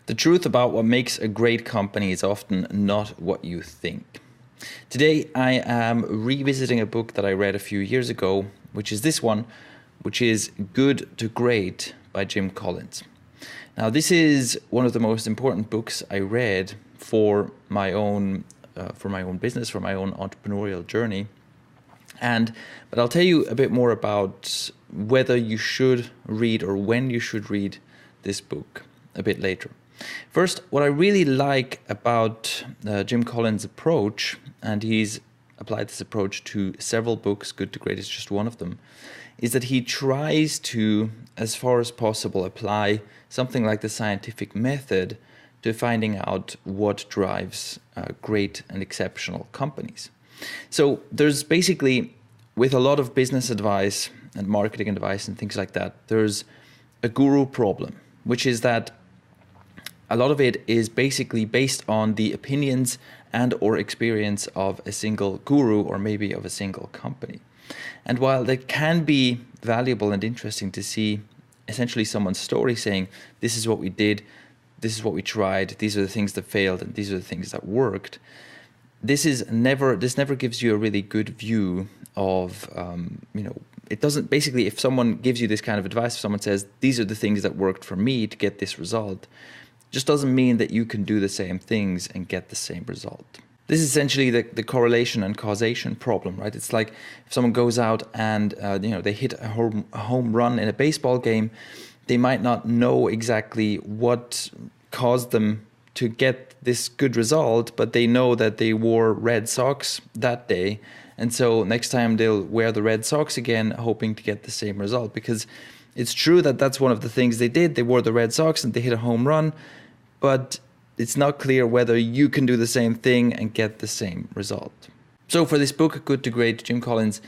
The truth about what makes a great company is often not what you think. Today, I am revisiting a book that I read a few years ago, which is this one, which is Good to Great by Jim Collins. Now, this is one of the most important books I read for my own business, for my own entrepreneurial journey. But I'll tell you a bit more about whether you should read or when you should read this book a bit later. First, what I really like about Jim Collins' approach, and he's applied this approach to several books, Good to Great is just one of them, is that he tries to, as far as possible, apply something like the scientific method to finding out what drives great and exceptional companies. So there's basically, with a lot of business advice and marketing advice and things like that, there's a guru problem, which is that a lot of it is basically based on the opinions and or experience of a single guru or maybe of a single company. And while that can be valuable and interesting to see essentially someone's story saying, this is what we did, this is what we tried, these are the things that failed, and these are the things that worked, this never gives you a really good view of, it doesn't, basically, if someone gives you this kind of advice, if someone says, these are the things that worked for me to get this result, just doesn't mean that you can do the same things and get the same result. This is essentially the correlation and causation problem, right? It's like if someone goes out and they hit a home run in a baseball game, they might not know exactly what caused them to get this good result, but they know that they wore red socks that day. And so next time they'll wear the red socks again, hoping to get the same result, because it's true that that's one of the things they did. They wore the red socks and they hit a home run, but it's not clear whether you can do the same thing and get the same result. So for this book, Good to Great, Jim Collins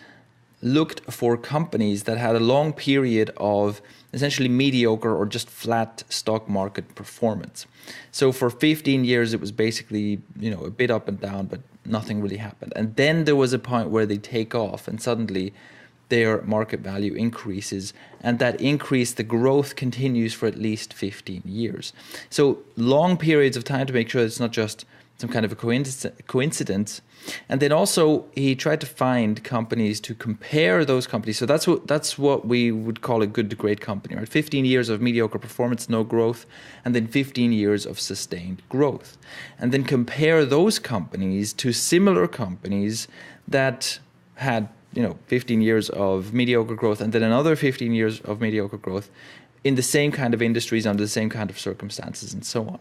looked for companies that had a long period of essentially mediocre or just flat stock market performance. So for 15 years, it was basically, a bit up and down, but nothing really happened. And then there was a point where they take off and suddenly their market value increases, and that increase, the growth continues for at least 15 years. So long periods of time to make sure it's not just some kind of a coincidence. And then also he tried to find companies to compare those companies. So that's what we would call a good to great company, right? 15 years of mediocre performance, no growth, and then 15 years of sustained growth. And then compare those companies to similar companies that had 15 years of mediocre growth and then another 15 years of mediocre growth in the same kind of industries under the same kind of circumstances and so on.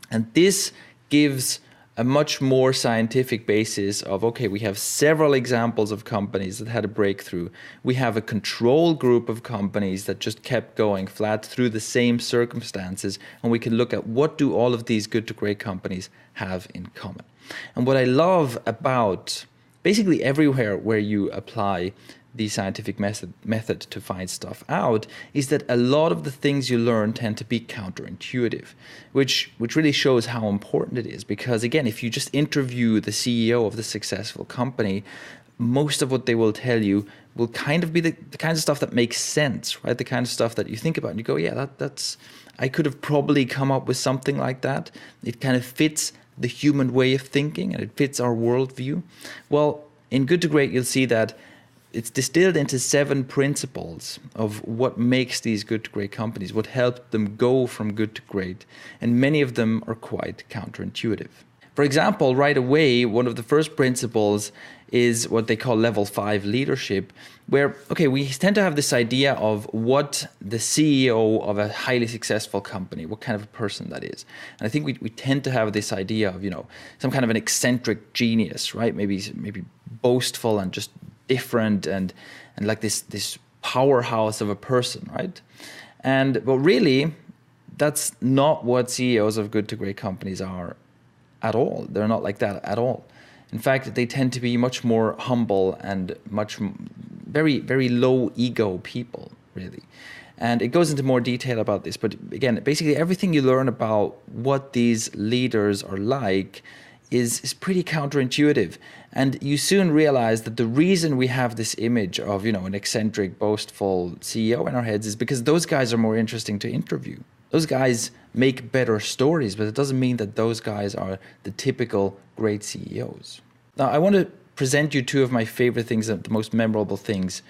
And this gives a much more scientific basis of, okay, we have several examples of companies that had a breakthrough. We have a control group of companies that just kept going flat through the same circumstances, and we can look at what do all of these good to great companies have in common. And what I love about basically everywhere where you apply the scientific method to find stuff out is that a lot of the things you learn tend to be counterintuitive, which really shows how important it is. Because again, if you just interview the CEO of the successful company, most of what they will tell you will kind of be the kinds of stuff that makes sense, right? The kind of stuff that you think about and you go, yeah, that's I could have probably come up with something like that. It kind of fits the human way of thinking and it fits our worldview. Well, in Good to Great, you'll see that it's distilled into 7 principles of what makes these good to great companies, what helped them go from good to great. And many of them are quite counterintuitive. For example, right away, one of the first principles is what they call level 5 leadership, where, okay, we tend to have this idea of what the CEO of a highly successful company, what kind of a person that is. And I think we tend to have this idea of, some kind of an eccentric genius, right? Maybe boastful and just different and like this powerhouse of a person, right? But really, that's not what CEOs of good to great companies are at all. They're not like that at all. In fact, they tend to be much more humble and very, very low ego people, really. And it goes into more detail about this. But again, basically everything you learn about what these leaders are like is pretty counterintuitive. And you soon realize that the reason we have this image of, an eccentric, boastful CEO in our heads is because those guys are more interesting to interview, Those guys make better stories, but it doesn't mean that those guys are the typical great CEOs. Now, I want to present you two of my favorite things, the most memorable things,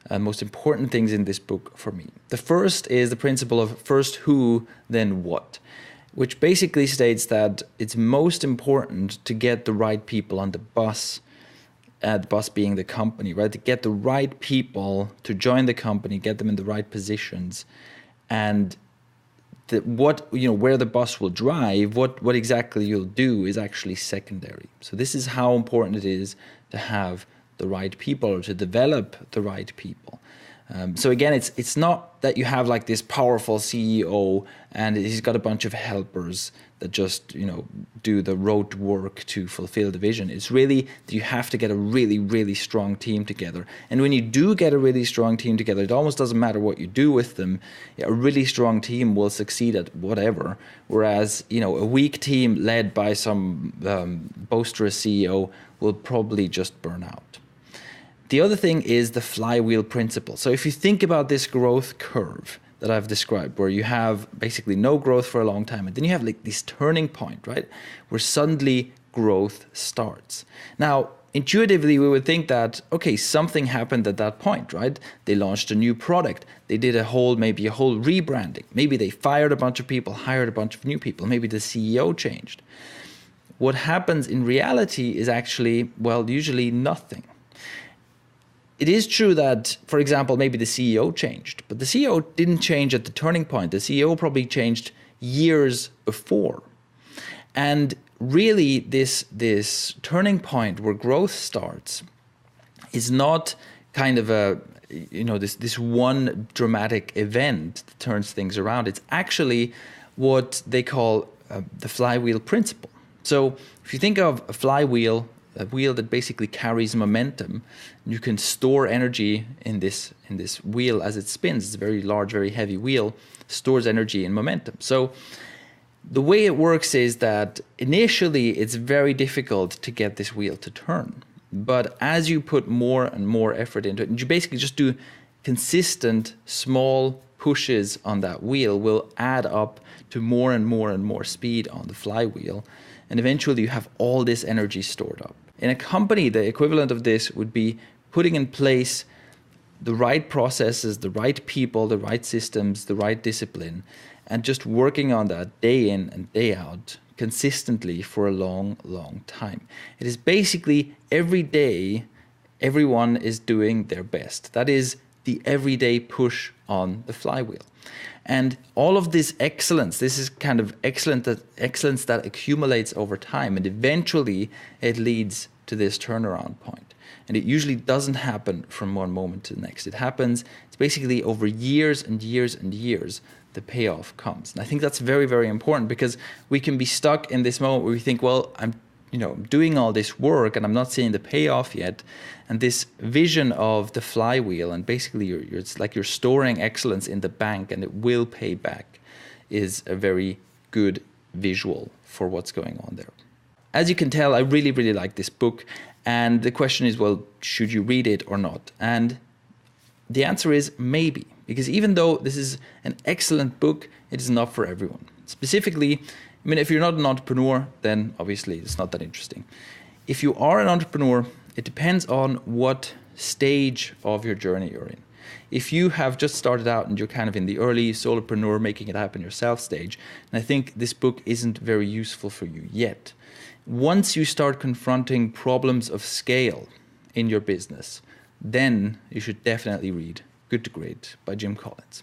most important things in this book for me. The first is the principle of first who, then what, which basically states that it's most important to get the right people on the bus being the company, right? To get the right people to join the company, get them in the right positions, and where the bus will drive, what exactly you'll do is actually secondary. So this is how important it is to have the right people or to develop the right people. So again, it's not that you have like this powerful CEO and he's got a bunch of helpers that just do the rote work to fulfill the vision. It's really that you have to get a really, really strong team together. And when you do get a really strong team together, it almost doesn't matter what you do with them. A really strong team will succeed at whatever. Whereas a weak team led by some boisterous CEO will probably just burn out. The other thing is the flywheel principle. So if you think about this growth curve that I've described, where you have basically no growth for a long time, and then you have like this turning point, right, where suddenly growth starts. Now, intuitively, we would think that, okay, something happened at that point, right? They launched a new product. They did maybe a whole rebranding. Maybe they fired a bunch of people, hired a bunch of new people. Maybe the CEO changed. What happens in reality is actually, usually nothing. It is true that, for example, maybe the CEO changed, but the CEO didn't change at the turning point. The CEO probably changed years before. And really, this turning point where growth starts is not kind of this one dramatic event that turns things around. It's actually what they call the flywheel principle. So if you think of a flywheel, a wheel that basically carries momentum, you can store energy in this wheel as it spins. It's a very large, very heavy wheel, stores energy and momentum. So the way it works is that initially it's very difficult to get this wheel to turn. But as you put more and more effort into it, and you basically just do consistent small pushes on that wheel, will add up to more and more and more speed on the flywheel. And eventually you have all this energy stored up. In a company, the equivalent of this would be putting in place the right processes, the right people, the right systems, the right discipline, and just working on that day in and day out consistently for a long, long time. It is basically every day, everyone is doing their best. That is the everyday push on the flywheel. And all of this excellence, this is kind of excellence that accumulates over time, and eventually it leads to this turnaround point. And it usually doesn't happen from one moment to the next. It's basically over years and years and years, the payoff comes. And I think that's very, very important, because we can be stuck in this moment where we think, I'm doing all this work and I'm not seeing the payoff yet. And this vision of the flywheel, and basically it's like you're storing excellence in the bank and it will pay back, is a very good visual for what's going on there. As you can tell, I really, really like this book. And the question is, should you read it or not? And the answer is maybe, because even though this is an excellent book, it is not for everyone. Specifically, if you're not an entrepreneur, then obviously it's not that interesting. If you are an entrepreneur, it depends on what stage of your journey you're in. If you have just started out and you're kind of in the early solopreneur, making it happen yourself stage, and I think this book isn't very useful for you yet. Once you start confronting problems of scale in your business, then you should definitely read Good to Great by Jim Collins.